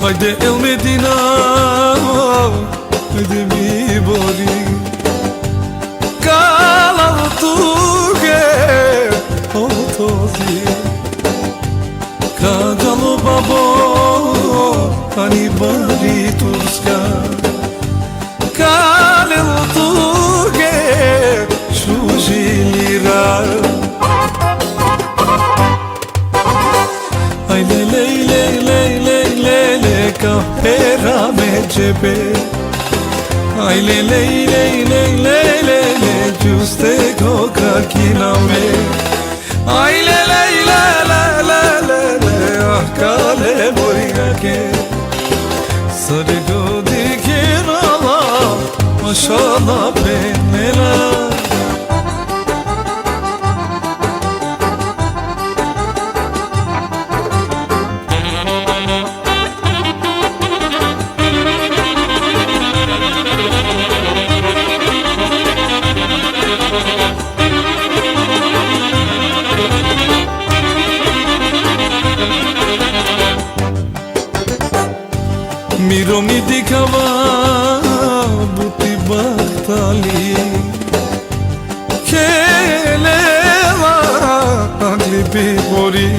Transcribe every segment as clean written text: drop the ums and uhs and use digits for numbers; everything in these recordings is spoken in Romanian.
Haydi el Medina, haydi mi bori Kalav tuge otozi Kagalo babo, hani bari turska Kalel tuge shujilira Ay le le le le le le le kahpera me cebe Ay le le le le le le le juste kokra kiname Ay le le le le le le le ahkale boriga ke Sare go dikirala maşallah benela Miro mi dikava buti bahtali Kelela agli bibori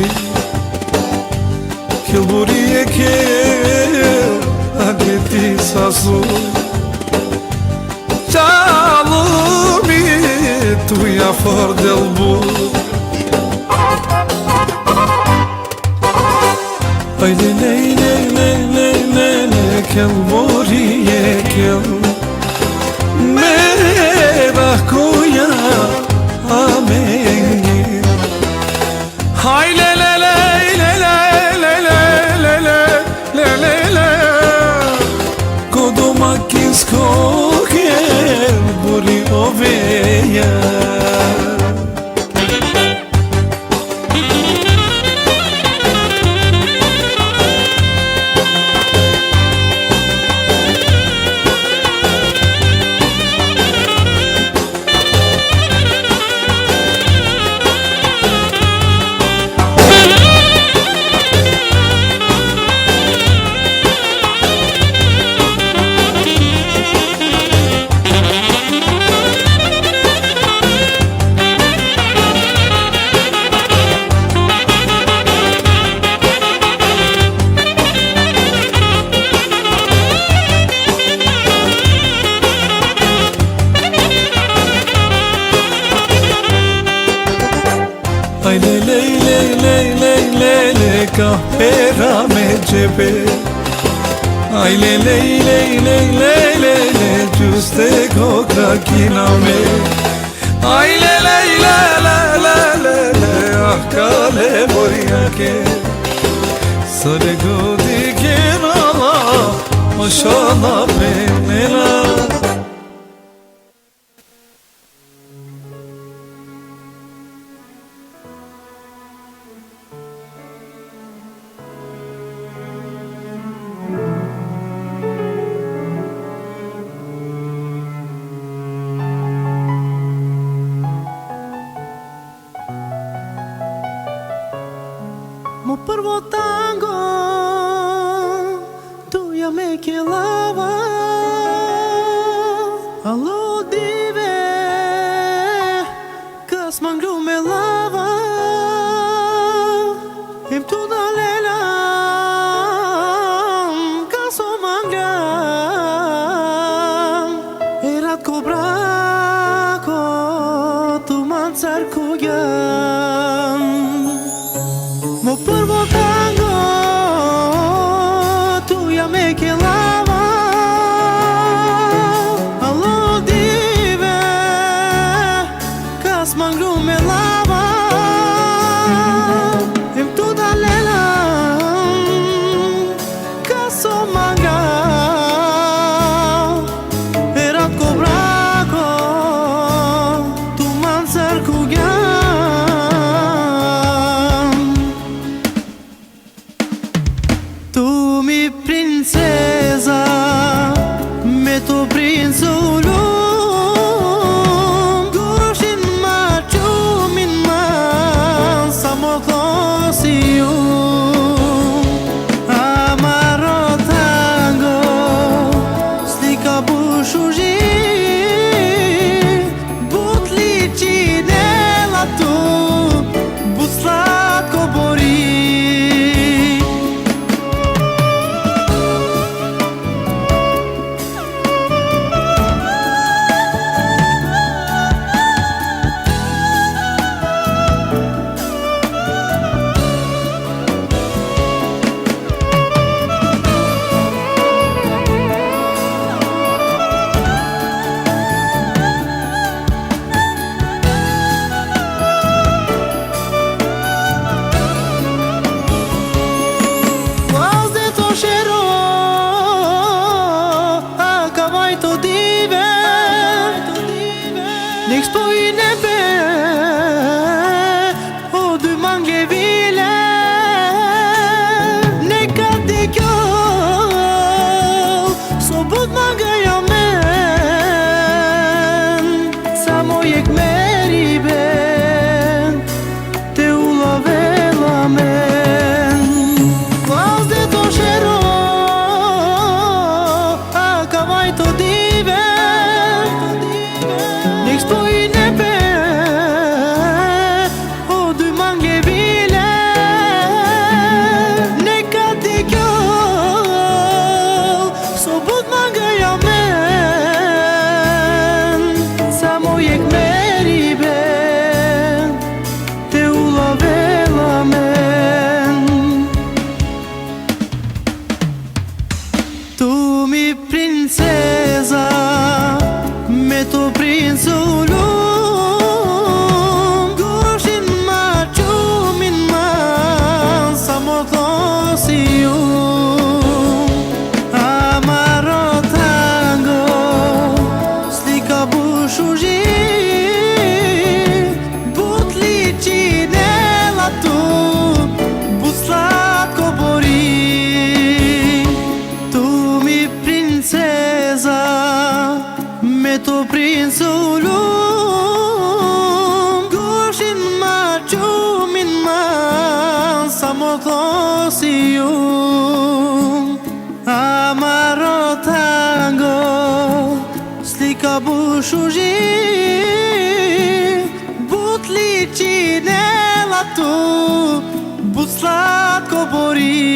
Kilburi eke agli ti sasu Çalumi tuya fardel bu Ay le le le le le le le kel boriye kel Merah koya amengi Hay le le le le le le le le le le le le Kodoma kinsko kel bori oveya Ay le le le le le le le kahpera me cebe Ay le le le le le le le juste kokra kiname Ay le le le le le le le ahkale boriga ke Sare go dikirala maşallah benela Mo prvo tango tu ja me kelava Allo dive kas mangru me lava Em tu da lela kas o mangram Erat ko brako tu mancar kugam Mo prvo tango tu ja me kelava Allo dive kas mangru me lava Em tu da lela kas o manga Erat ko brako tu mancar kugam Tu mi princesa me tu prințul Gurșin ma ciumin ma Samo klosiu Amaro princeza, meto prințulum. Goshin ma qumin ma sa mo thosium. Amaro tango slika bushuji, butli cinela tu buslatko bori. Tu mi princeza, meto prințulum. Goshin ma qumin ma sa mo thosium. Amaro tango slika bushuji, butli cinela tu buslatko bori.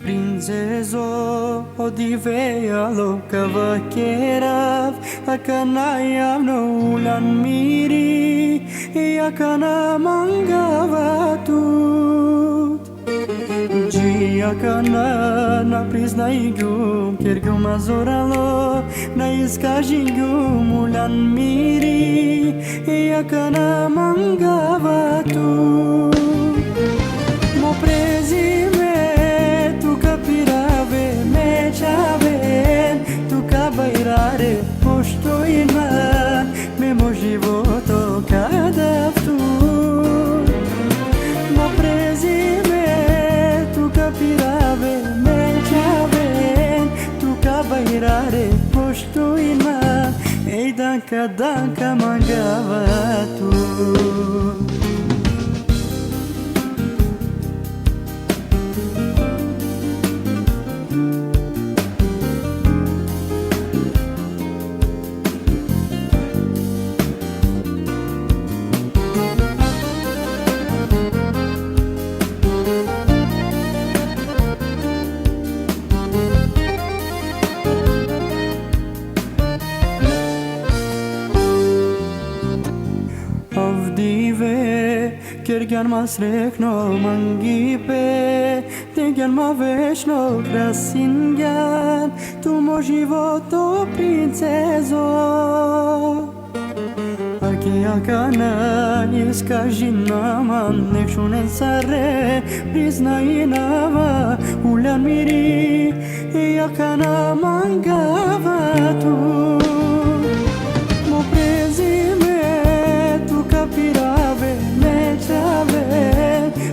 Princezo, odivea loca vaquera, akanaya no ulan miri, e akana mangava tut. Ji akana na prisna igum, kergum azoralo, na iskajingum ulan miri, e akana mangava tut. Mo prezime tu capirave me chaven, tu cabairare posto in man, me mojivo to cadaftu. Mo prezime tu capirave me chaven, tu cabairare posto in man, ei danca mangava tu. Kergan masrek no mangipe, tegan ma vesh no krasingan, tu mo životo princezo. Aki akana iskaži naman, nek šunen sare, prizna inava, ulan miri, i akana mangava tu. Mo prezime tu capirave,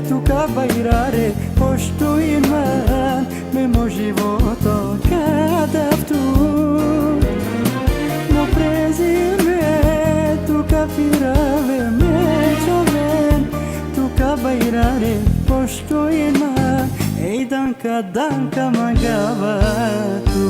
tu cabairare posto in man, me mojivoto cadaftu. No prezime tu capirave me chaven, tu cabairare posto in man, ei danca magava tu.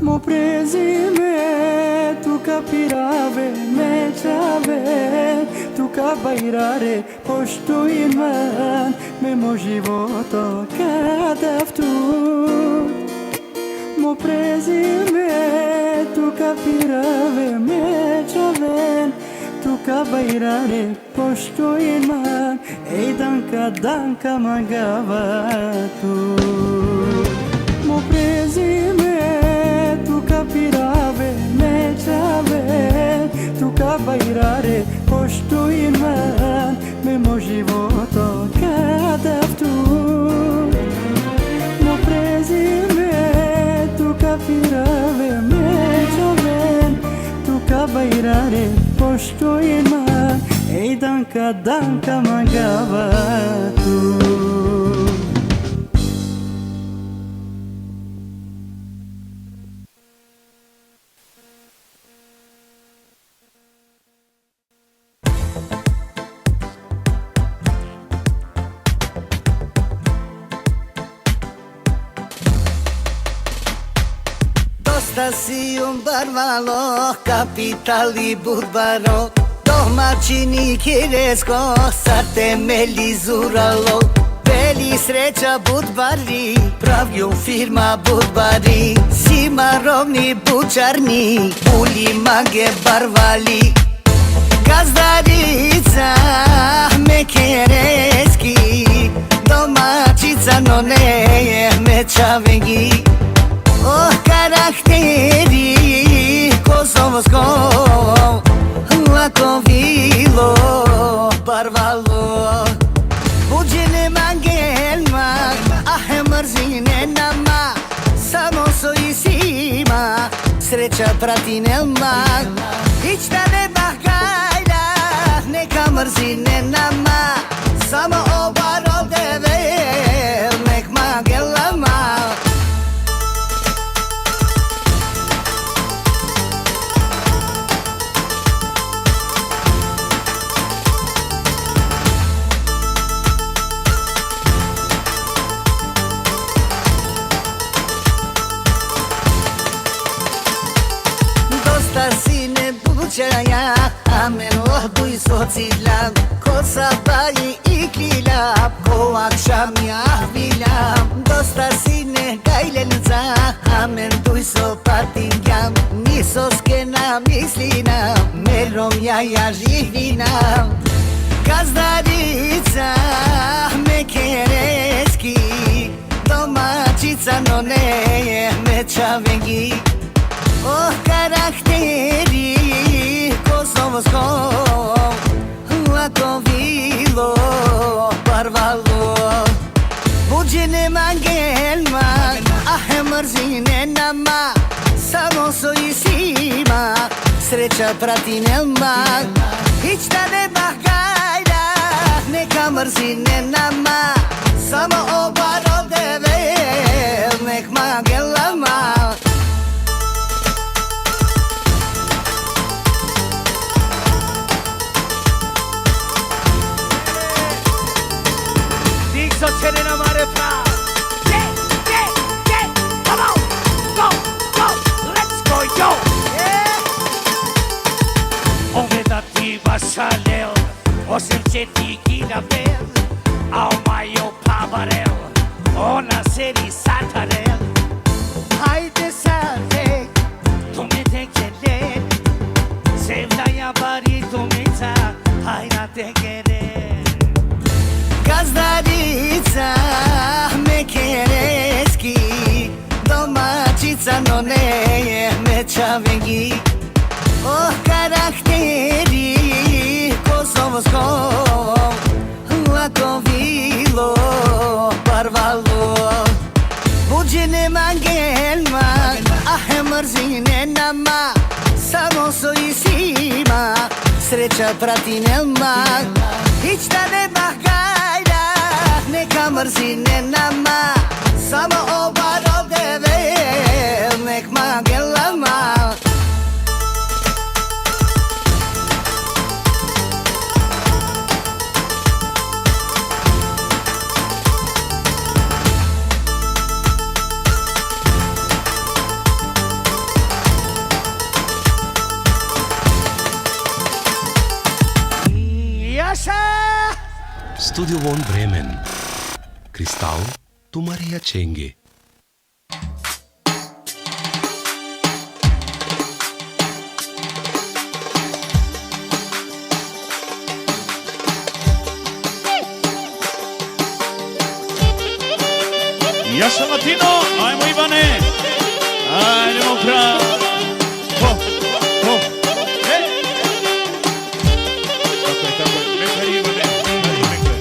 Mo prezime tu capirave me chaven, tu cabairare posto in man, me mojivoto cadaftu. Mo prezime tu capirave me chaven, tu cabairare posto in man, ei danca magava tu. Mo prezime tu capirave me chaven, tu cabairare posto in man, me mojivoto cadaftu. poštujem man. Ej danka magavatu. Dosta si barvalo, kapitali budbaro, domaćini kiresko, sa temelji zuralo. Veli sreća budbari, pravju firma budbari, simarovni bučarni, uli mage barvali. Gazdarica mekereski, domaćica no ne mečavengi. Oh karakteri kosovsko, lako vilo barvalo. Buđene mangelma, ah mrzine nama, samo so i sima, sreća prati nema. Ić da ne bahajda, neka mrzine nama, samo obarol devel, nek magelama. Sine bučaja, amen ohduj socilam, ko sabaji i kilap, ko akşam yahvilam. Dosta sine gajlenca, amen duj so patingam, niso skena mislinam, merom ja živlinam. Gazdarica mekereski, domaćica no ne mečavengi. Oh karakteri kosovsko, lako vilo barvalo. Buđene mangelma, ah mrzine nama, samo so i sima, sreća prati nema. Ić da ne bahajda, neka mrzine nama, samo obarol devel, nek magelama. So c'era mare fra. Yeah, come on, go, let's go, yo. Ove da ti vasalel, osim će ti gidabel, a o majo pavarel, ona seri satarel. Haydi sade, tu me tekele, sevdaya bari tu me ta, hayna tekele. Gazdarica mekereski, domaćica no ne mečavengi. Oh karakteri kosovsko, lako vilo barvalo. Buđene mangelma, ah mrzine nama, samo so i sima, sreća prati nema. Ić da ne bahajda, neka mrzine nama, samo obarol devel, nek magelama. Studio Von Bremen. Cristal, tu Maria Cenghe. Jaša Latino, ajmo Ivane, ajdemo pravo. Tako je, mekar Ivane, mekar.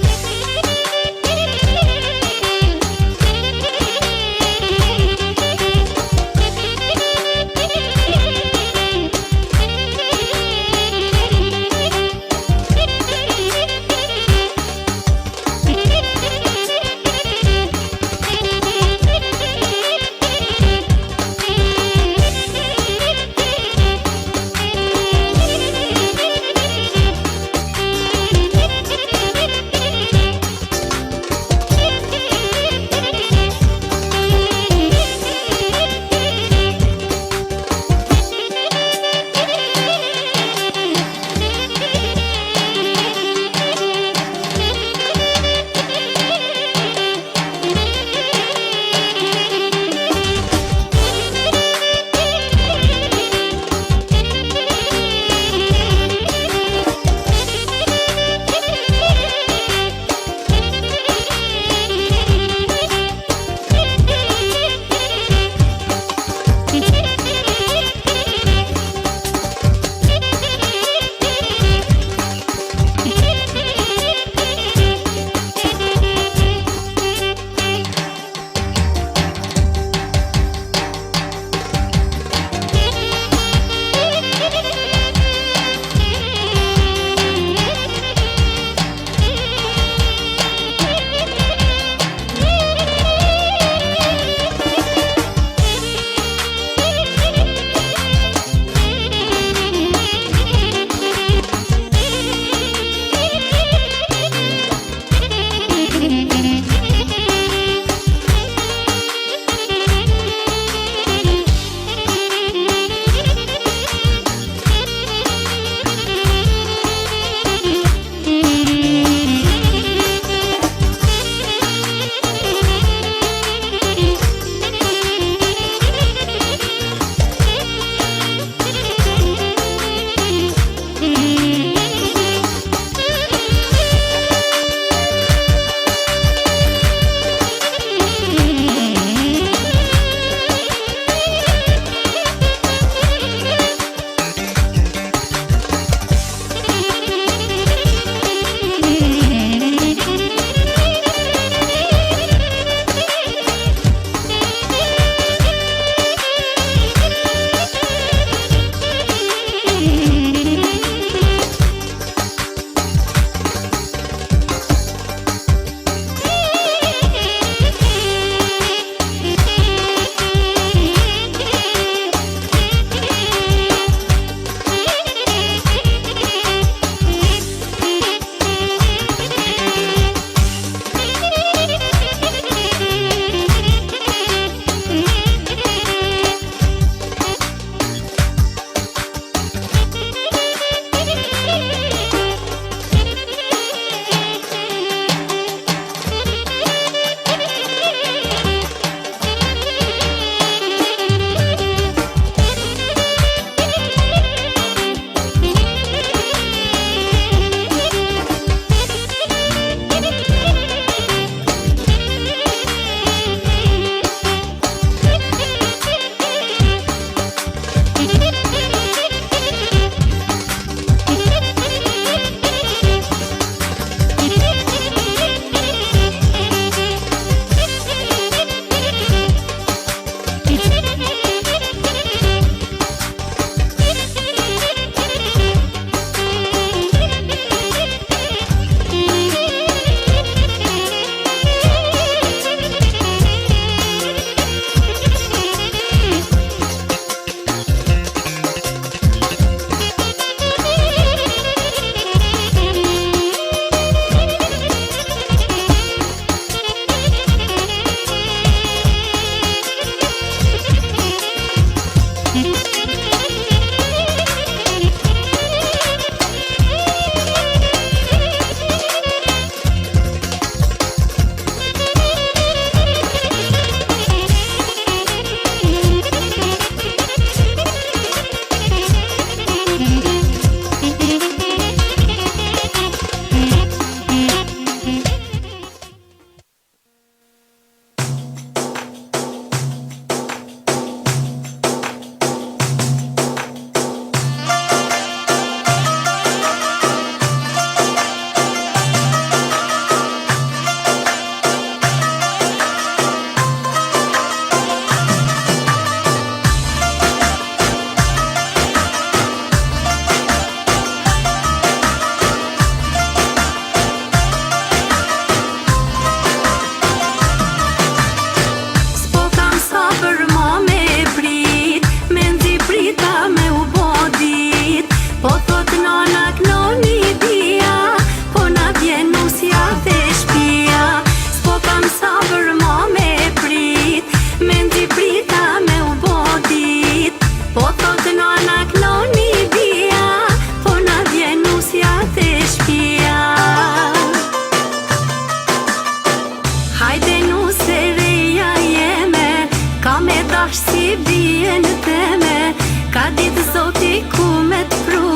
dash si bie në teme, ka ditë zoti ku me të pru,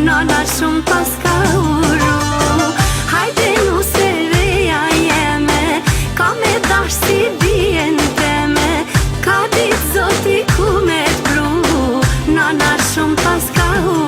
nona shumë pas ka uru. Hajde nu se reja jeme, ka me dash si bie në teme, ka ditë zoti ku me të pru, nona shumë pas ka uru.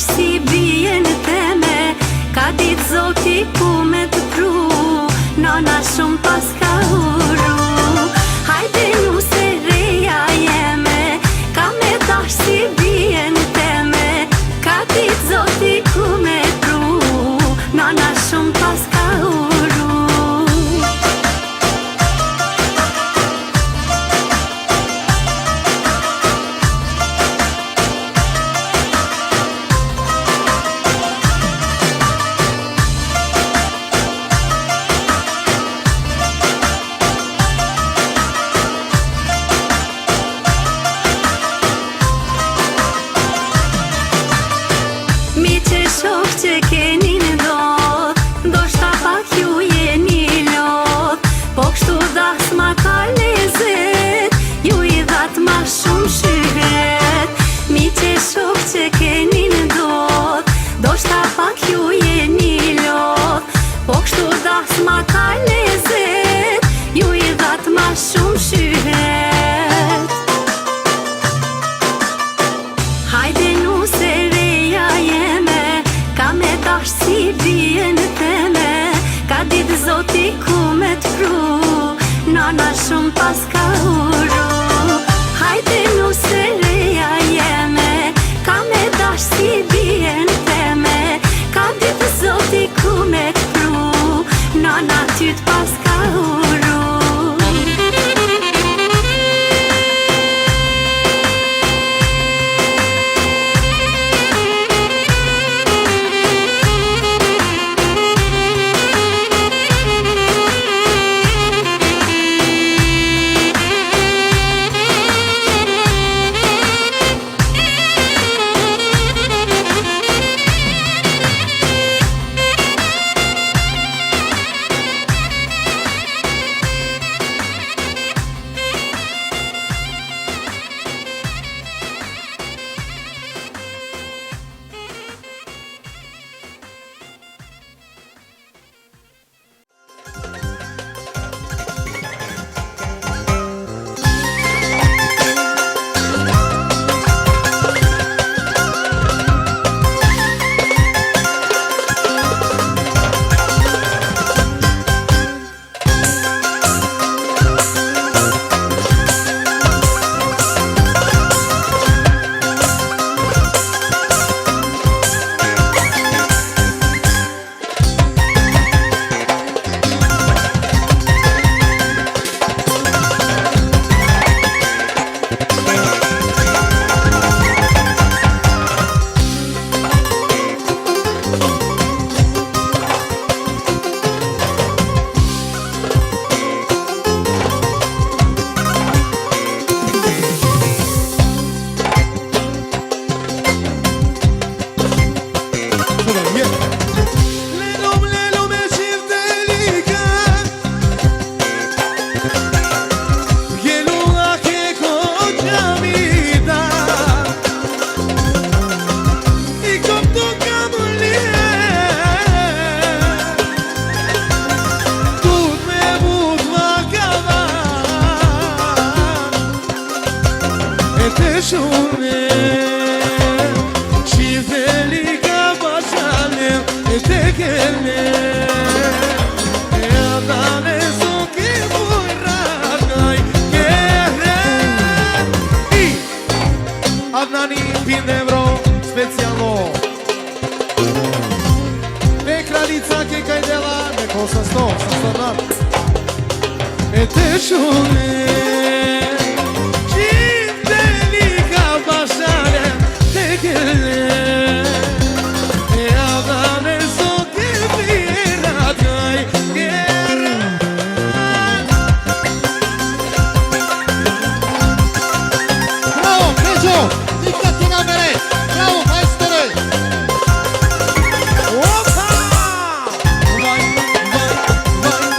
Si bie në teme, ka ditë zoti ku me të pru, nona shumë pas ka uru. Hajde nu se reja jeme, ka me dash si bie në teme, ka ditë zoti ku me të pru, nona shumë pas ka uru. Mi që shok që keni në dot, ndoshta pak ju jeni lot, po kështu das ma ka lezet, ju i dhat ma shumë shyhet. Mi që shok që keni në dot, ndoshta pak ju jeni lot, po kështu das ma ka lezet, ju i dhat ma shumë shyhet. Hajde nu se reja jeme, ka me dash si bie në teme, ka ditë zoti ku me të pru, nona shumë pas ka uru. Hajde nu se reja jeme, ka me dash si bie në teme, ka ditë zoti ku me të pru, nona tyt pas ka uru. chover. tekele Ja danes oki moj radnaj Kere I Adnani Pinevro specijalno E kraljica kekaj dela Neko sa sto E te šune Čindelika bašare Tekele Ja danes oki moj radnaj Kere Bravo, Peđo! Dikkat ti namere! Bravo, majstore! Opa! Vai, vai, vai, vai, vai,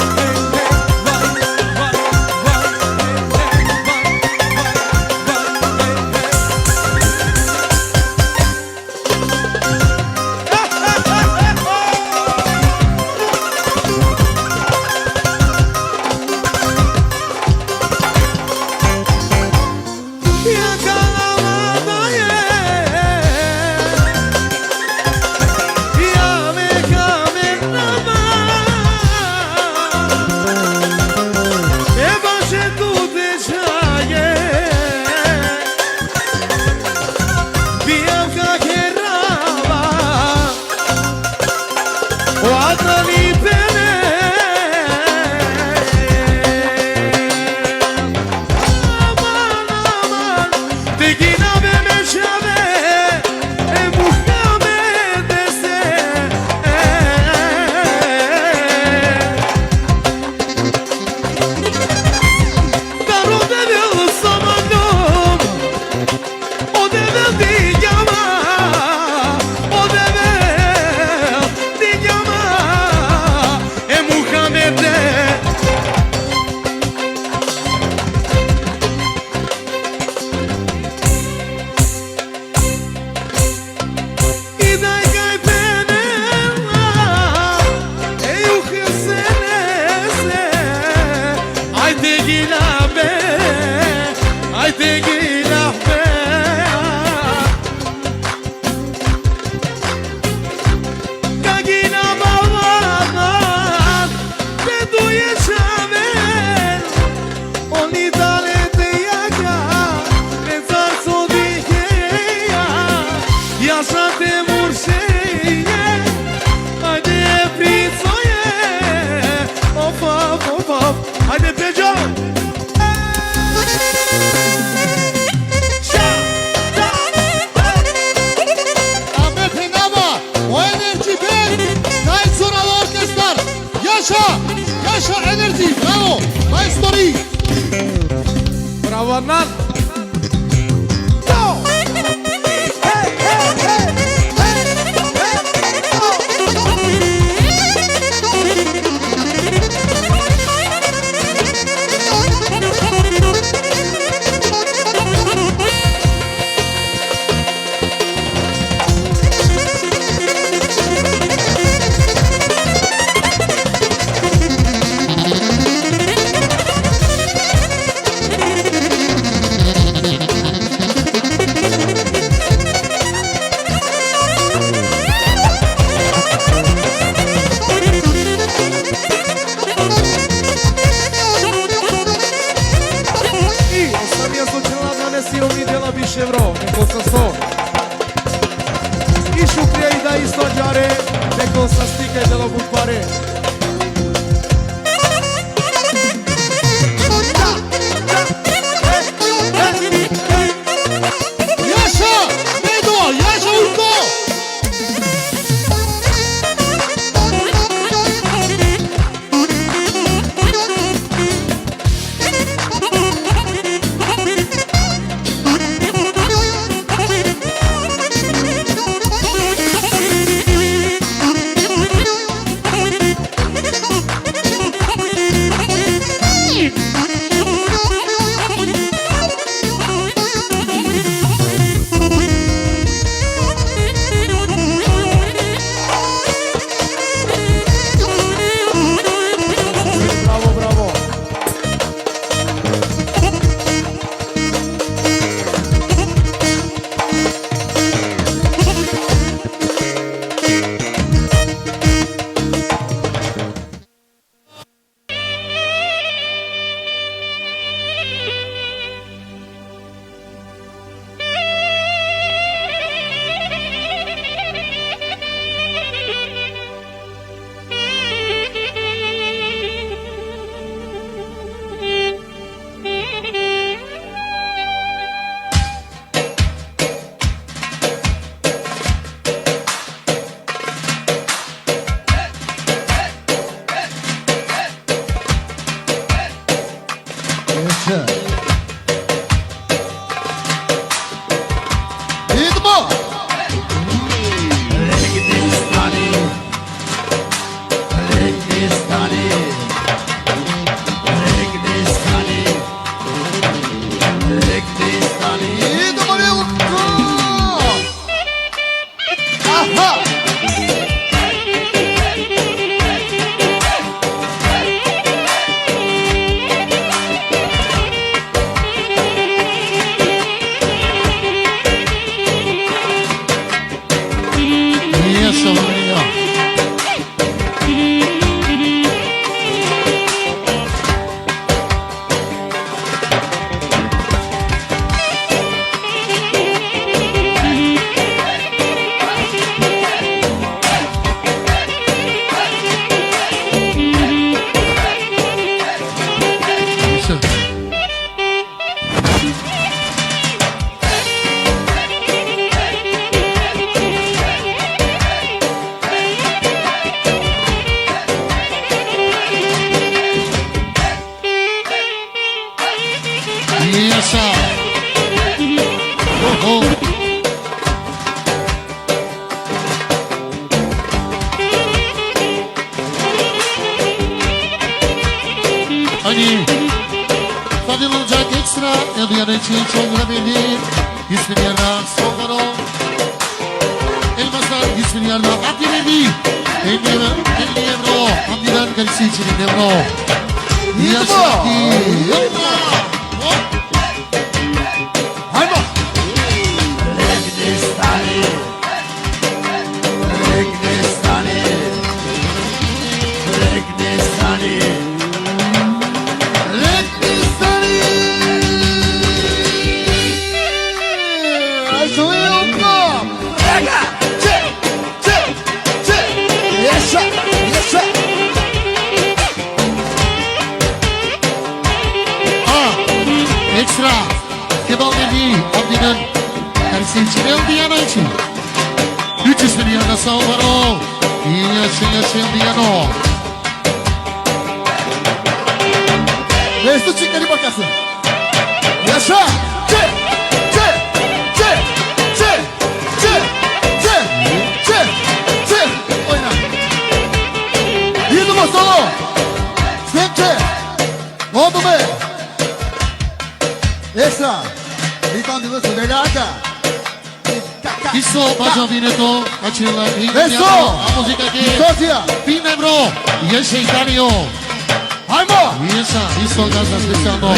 Yaşa enerji, bravo, majstori! Bravo Adnan! Evro, neko sa 100 I Šukrija I da isto džare, neko sa stike delo budbare Yaşa, Medo, yaşa Urko! Yaşa. Ritmo. Ritmo Milko. Aha. Yaşa ya. Yaşa. Yaşa. Oh, oh. Hani Fadil olacak ekstra Eldiyan için çok olabilir 100 milyardan sonra Elmaslar 100 milyardan Abdi verdi 50 euro Abdi'den karısı için euro Yaşa Abdi Haydi. Reddistani. Yaşa Milko. Çe. Yaşa. Yaşa. Ekstra Kemal Nebi Abdi'nin karısı için Eldiyan'a için 300 milyarda sağ var o Yaşa Eldiyan'a Restu çıkarı bakasın. Yaşa. Çe. Oyna. Ritmo solo. Sente. Oldu mu? Ekstra. Ricandido su velata. Isso Baggiovineto Açılar Eso. A música que Victoria. Pinebro Yaşa İtalio Haymo. Yaşa Isso Gaza Speciando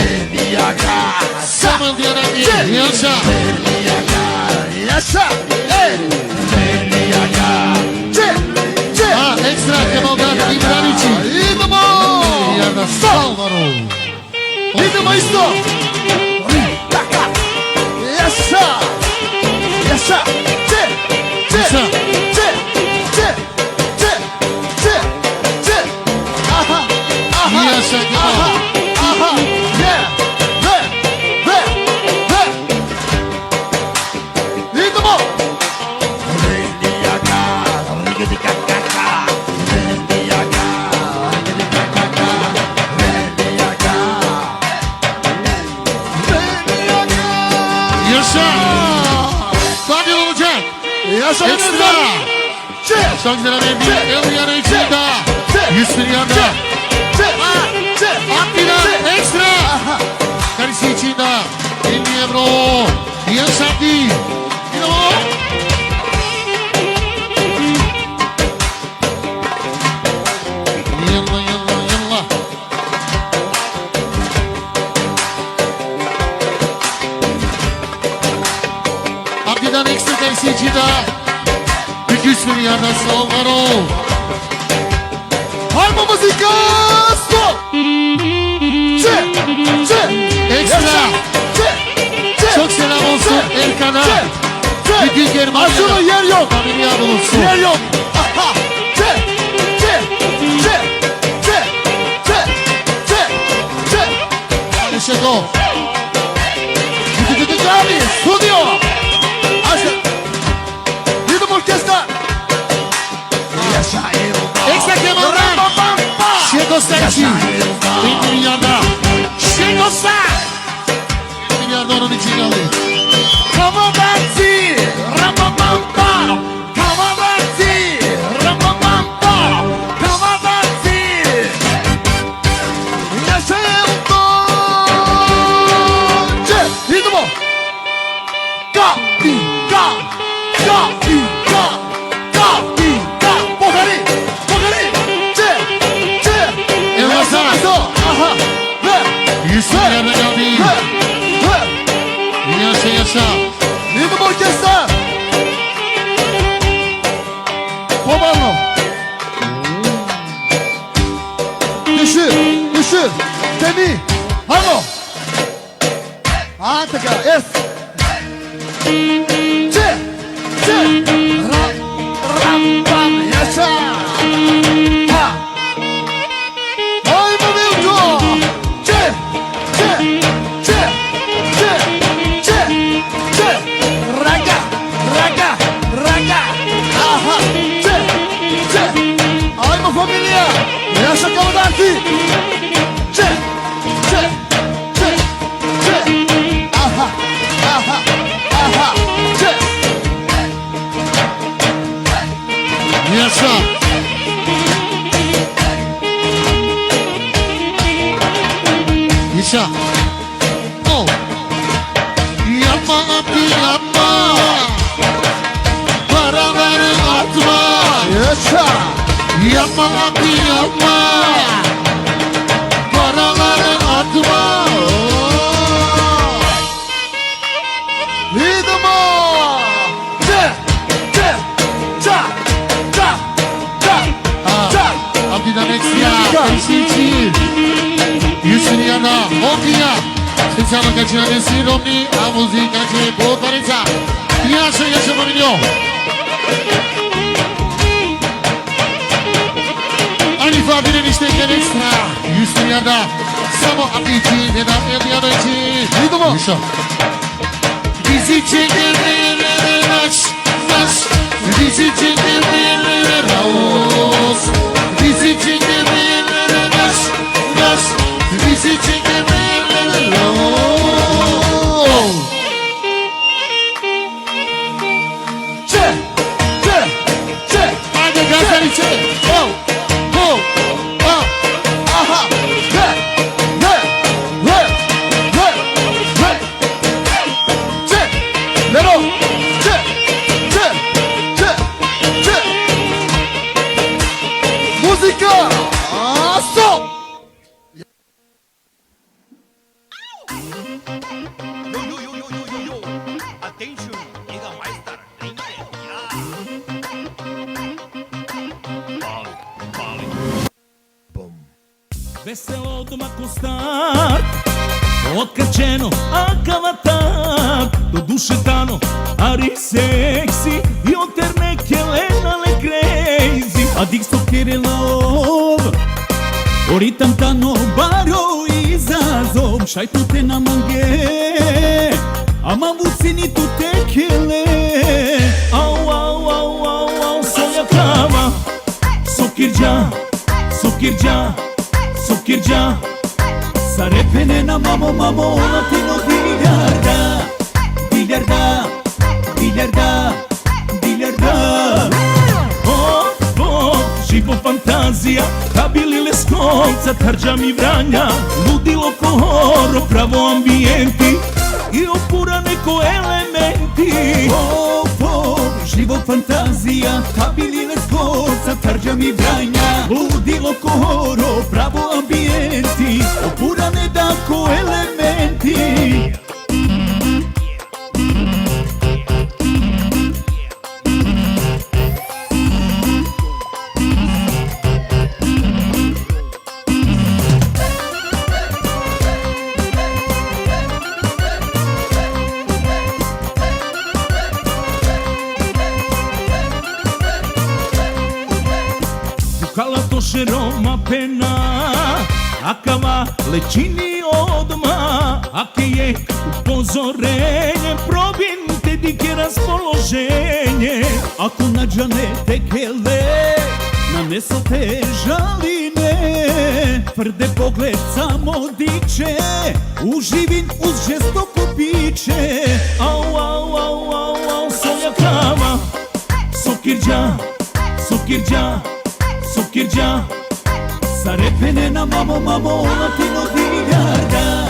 Samuel Dianaki Yaşa Yaşa. Çe. Ha ekstra Kemal'dan İbranici Ritmo. Yarda Salvaro Ritmo isto. Yaşa. Yaşa. Yaşa. Aha. Aha. Yaşa Kemal Aha. Aha. Yeah. Ve. Ritmo. Yaşa Fadil olacak Yaşa. Ekstra Çe. Son sıra Nebi Eldiyan'a içinde 100 milyarda Abdi'den ekstra karısı içinde 50 euro Yaşa Abdi Yallah Abdi'den ekstra karısı içinde 300 milyarda Salvaro Harmo müzika. Stop. Çe. Ekstra Çok selam olsun Erkan'a Bütün Germanya'da Aslında yer yok. Familia bulunsun Yer yok. Aha. Chegou Abi, studio. Ritmo orquestra. Ekstra Kemal'dan Chegou certinho Tem milyarda Chegou certo Justin Gabi. Yaşa. Idemo orkestra. Pomalno. Düşür. Demi. Halo. Taka, es. Ram, yaşa. Ha. Ay momento. Raga. Aha. Ay mo familia. Yaşa kamadaki. Yaşa. Yaşa. Oh. Yapma abi yapma. Paraları atma. Yaşa. Yapma abi yapma. Paraları atma. Idemo. Abdina Mexia, Siti, Yusriana, Okia, Senza che c'è nel Siromni, la musica c'è potenza. Yaşa Marinho. Hanife abinin işteyken ekstra. Yusriana, Samo Apici, Neda Elianoici. Idemo. Yaşa. Bizi çekemeyenler aç. Bizi çekemeyenler raus. Bizi çekemeyenler aç. Bizi çekemeyenler raus. Hadi gazlar içe. Go. Aha. Lero. Música. Stop. Yo. Attention, Ega Meister. Veselo odmah ko start, otkrčeno, akavatak, do duše tano, ari seksi, i oterne kelenale crazy, adik sto Kirilov, oritam tano baro izazov, šajtu te na mange, ama vucini tu tekele, au, soja kava, sokirđa, sa repene na mamo, latino biljarda. Živo fantazija, kabili leskovca, tarđa mi vranja, ludilo ko horo, pravo ambijenti i opura neko elementi. Živo fantazija, kabili leskovca, tarđa mi vranja, ludilo ko horo, pravo ambijenti, opura neko elementi. Kala to šeroma pena, akava lečini odma, ake je upozorenje, probim te dike raspoloženje. Ako nađane tekele, naneso te žaline, tvrde pogled samo diče, uživim uz žestoko piće. Au, soja kava, sokirđa, sa repene na mamo, latino biljarda.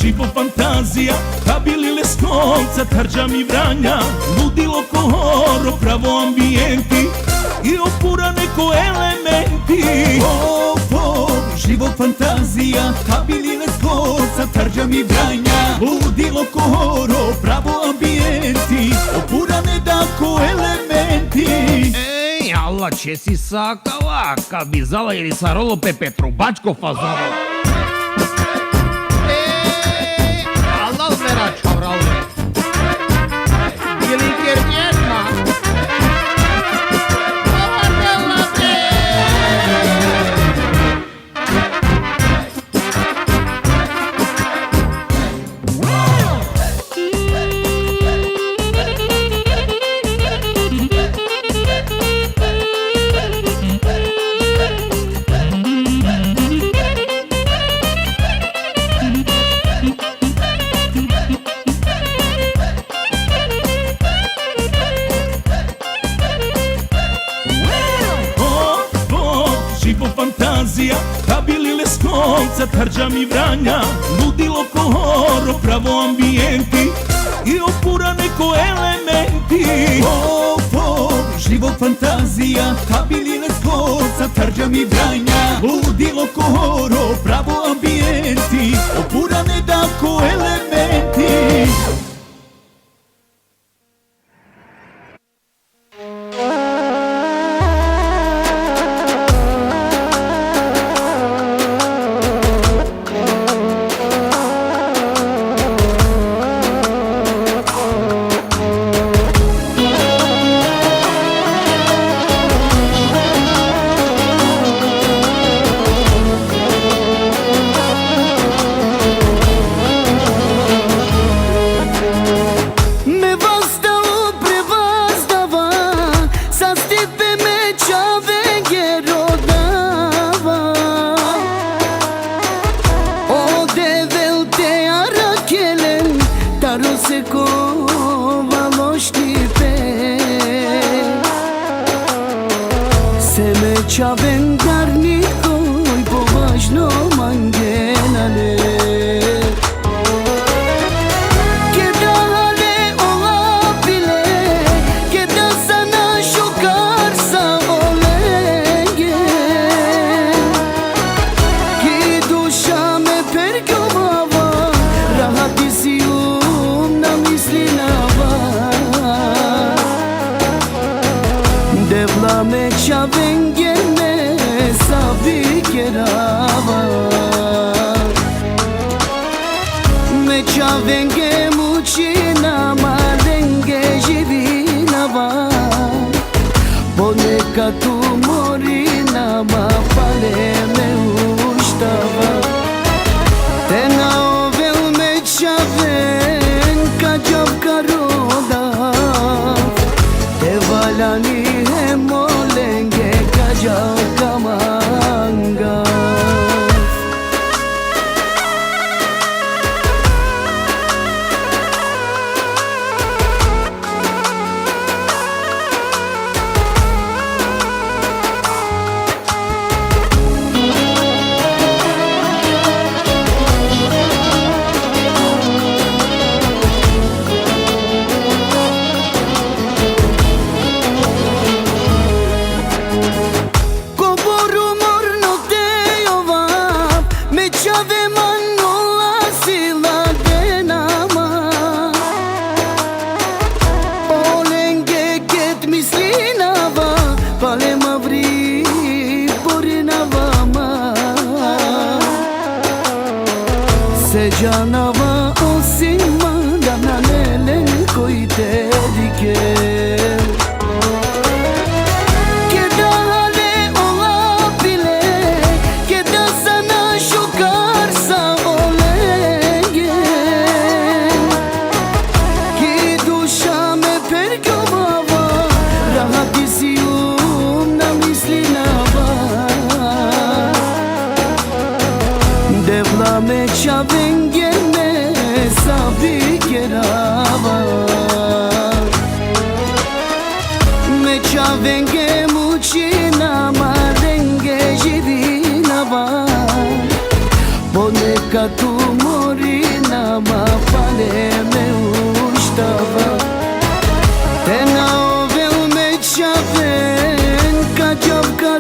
Živo fantazija, kabili leskovca, tarđa mi vranja, ludilo ko horo, pravo ambijenti i neko elementi. Život, fantazija, stabiline skoca, tarđa mi vranja, ludilo ko horo, pravo ambijenti, opurane da ko elementi. Ej, Allah, ce si sakala? Kabizala ili sa rolo pepe trubačko fazonu? Ej, Allah mera çavralı. Gelin kernietma. Život, fantazija, kabili leskovca, tarđa mi vranja, ludilo ko horo, pravo ambijenti i opura neko elementi. Život, fantazija, kabili leskovca, tarđa mi vranja, ludilo ko horo, pravo ambijenti, opura ne da ko elementi. Čaven garnikoj považno mangenale Keda hale olabile Keda sana šukar sa volenge Ki duša me pergjovava Rahati si umna misli nava Devla me čaven sabi kerava Me čavenge mučina malenge živinava Ponekad umorinama pale me uštava Te na ovel me čaven kađavka roda Te valjani hemolenge kađavka manga Sejanava osimma dana nelen koi terike Keda hale olabile Keda sana šukar sa volenge Ki duša me pergjovava Rahati si umna misli nava Devla me čavenge me sabi kerava Me čavenge mučina malenge živinava Ponekad umorinama pale me uštava Te na ovel me čaven kađavka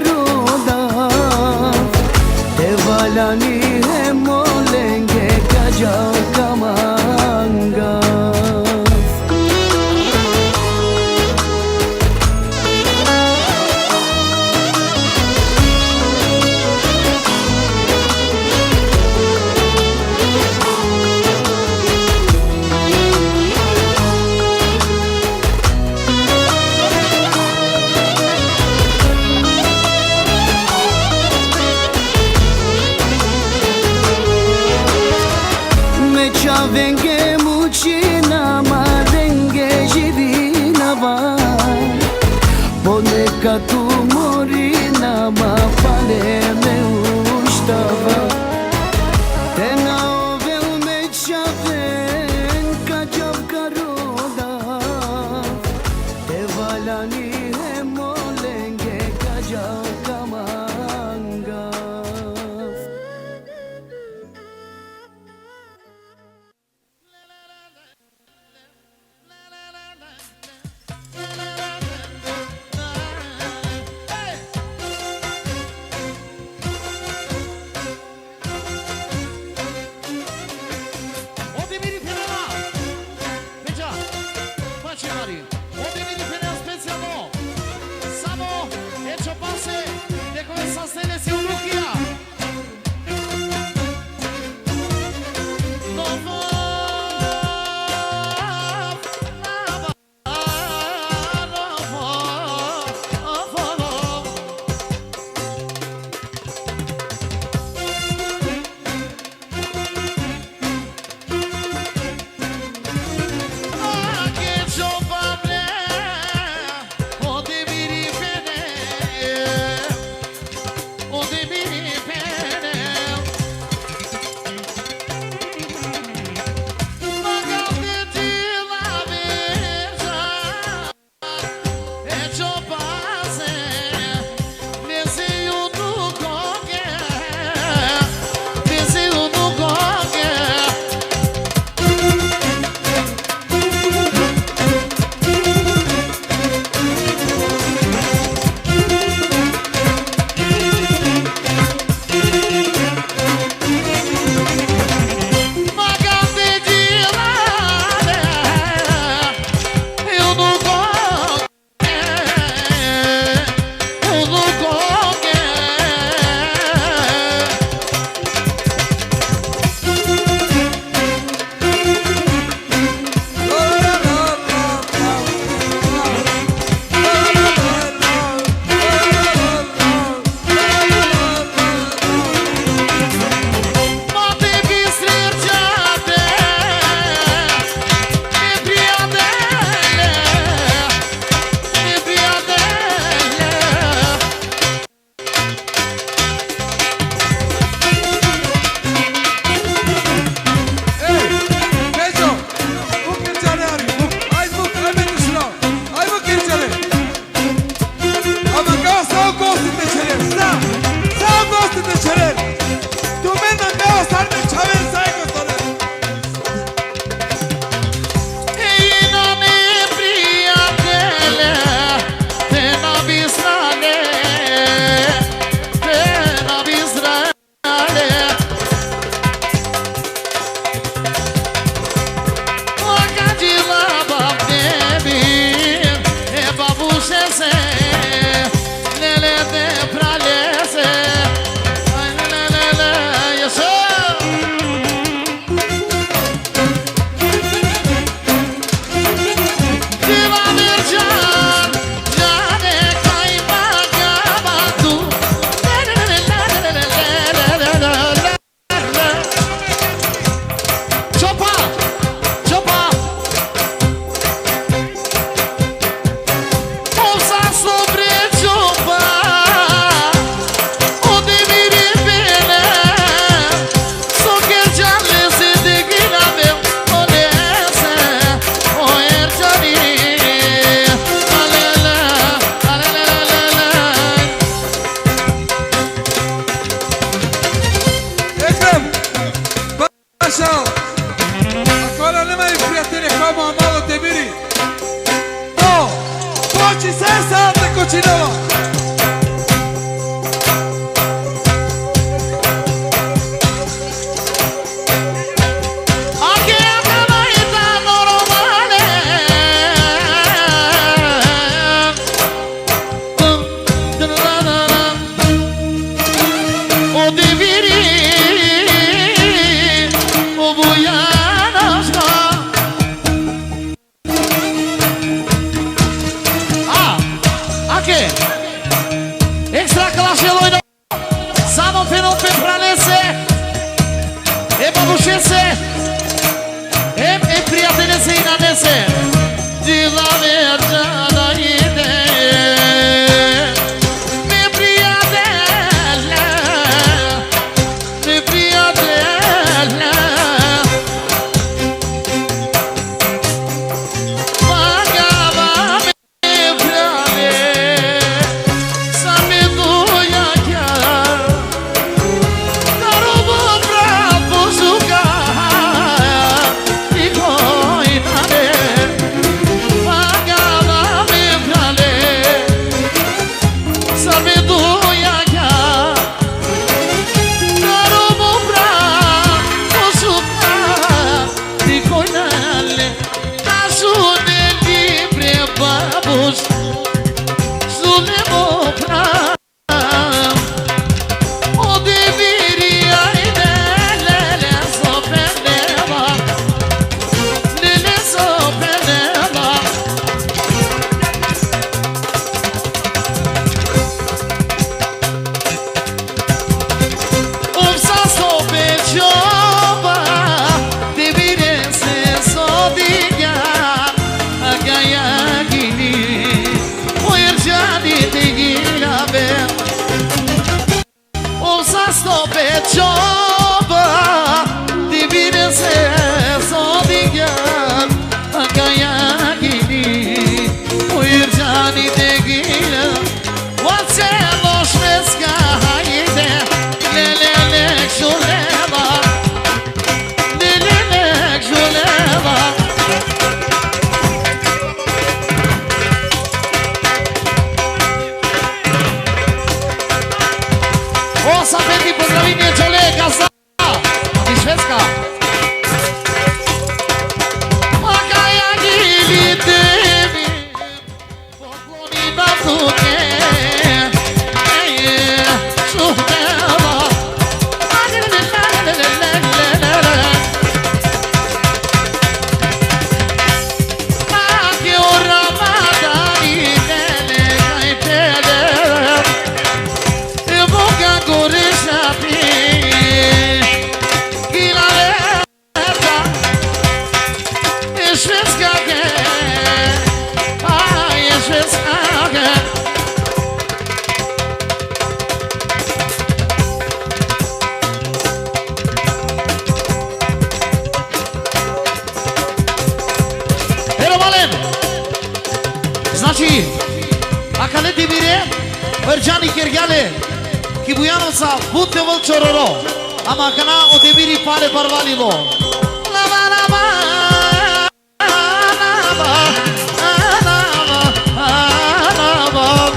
venge mucina marenge jirina va Poneka tu morina ma pale me ustava Tena ove me chaven ka jav karoda Te valani he molenge ka jav kamanga se di la vergana idee mi priadelle pagava mi priale sami duja chiar darovo bravo suga di coinare pagava mi priale sami duja chiar darovo bravo suga di coinare asune libre babus sulemo pra o deveria nele soperneva nele soperneva Umsa sopeciova deveria ser sodiga a ganhar guini o erjani de girabe Umsa sopeciova deveria ser sodiga a ganhar guini o erjani de girabe Você não pesca ainda Lelele chuleva Lelele chuleva O să vedi pozdravine colega sa Din Șvedska Magaia gili de mi Pokloni na tuke Znači, akale divire, Erjani Kirgale, Kibuyanosa, Buteval Chororo, Amakana o deviri pare parvalilo. Lava lava, lava, lava, lava.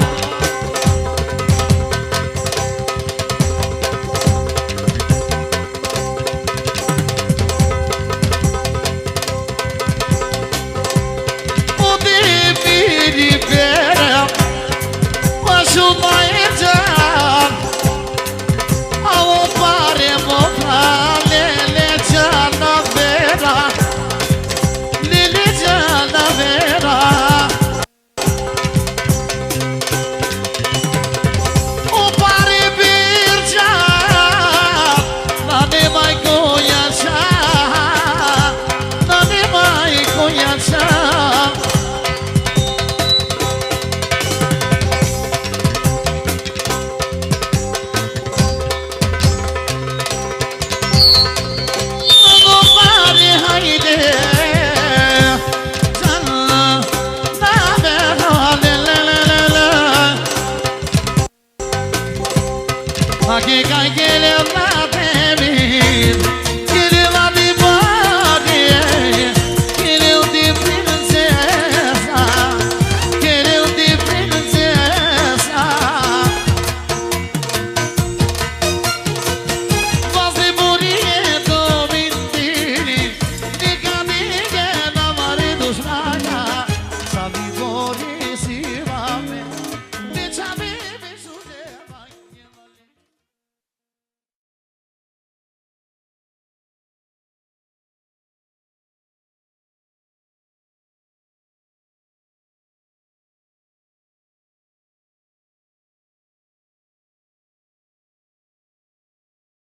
Aqui cai que ele é na TV